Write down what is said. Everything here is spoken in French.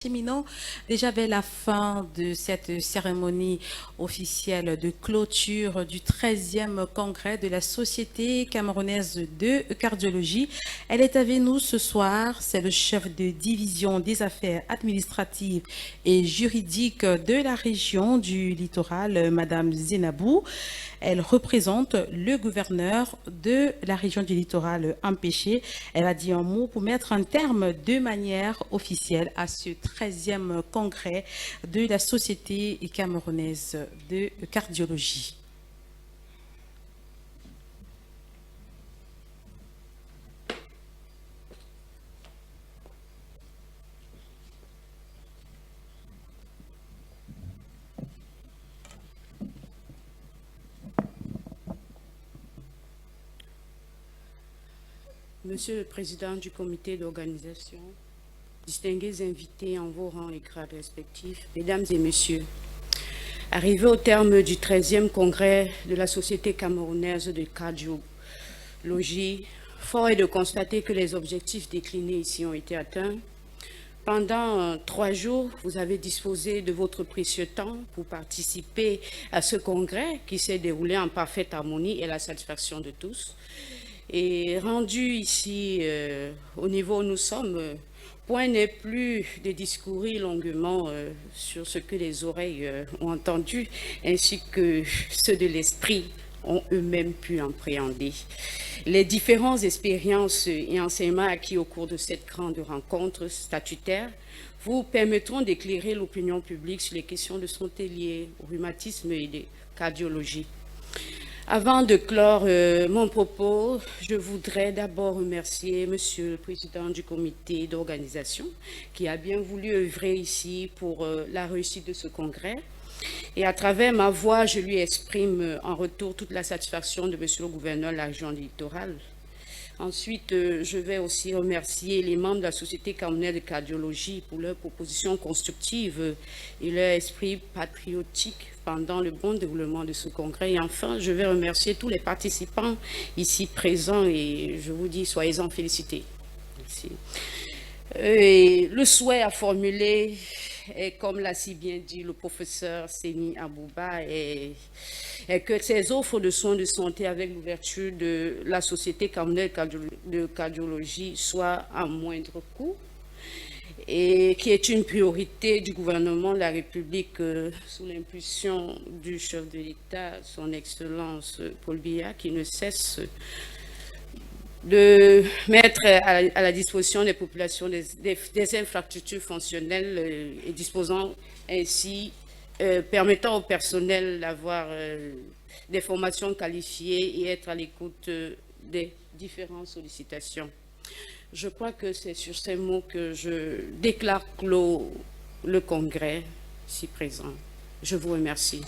Cheminot, déjà vers la fin de cette cérémonie officielle de clôture du 13e congrès de la Société camerounaise de cardiologie. Elle est avec nous ce soir. C'est le chef de division des affaires administratives et juridiques de la région du littoral, Madame Zenabou. Elle représente le gouverneur de la région du littoral empêché. Elle a dit un mot pour mettre un terme de manière officielle à ce 13e congrès de la Société camerounaise de cardiologie. Monsieur le Président du comité d'organisation, distingués invités en vos rangs et grades respectifs, Mesdames et Messieurs, arrivé au terme du 13e congrès de la Société camerounaise de cardiologie, fort est de constater que les objectifs déclinés ici ont été atteints. Pendant 3 jours, vous avez disposé de votre précieux temps pour participer à ce congrès qui s'est déroulé en parfaite harmonie et à la satisfaction de tous. Et rendu ici au niveau où nous sommes, point n'est plus de discourir longuement sur ce que les oreilles ont entendu, ainsi que ceux de l'esprit ont eux-mêmes pu appréhender. Les différentes expériences et enseignements acquis au cours de cette grande rencontre statutaire vous permettront d'éclairer l'opinion publique sur les questions de santé liées au rhumatisme et de cardiologie. Avant de clore mon propos, je voudrais d'abord remercier Monsieur le Président du comité d'organisation qui a bien voulu œuvrer ici pour la réussite de ce congrès. Et à travers ma voix, je lui exprime en retour toute la satisfaction de Monsieur le gouverneur de la région littorale. Ensuite, je vais aussi remercier les membres de la Société camerounaise de cardiologie pour leurs propositions constructives et leur esprit patriotique pendant le bon déroulement de ce congrès. Et enfin, je vais remercier tous les participants ici présents et je vous dis, soyez-en félicités. Merci. Et le souhait à formuler est, comme l'a si bien dit le professeur Séni Abouba, est que ces offres de soins de santé avec l'ouverture de la Société camerounaise de cardiologie soient à moindre coût et qui est une priorité du gouvernement de la République sous l'impulsion du chef de l'État, son Excellence Paul Biya, qui ne cesse de mettre à la disposition des populations des infrastructures fonctionnelles et disposant ainsi, permettant au personnel d'avoir des formations qualifiées et être à l'écoute des différentes sollicitations. Je crois que c'est sur ces mots que je déclare clos le congrès ici présent. Je vous remercie.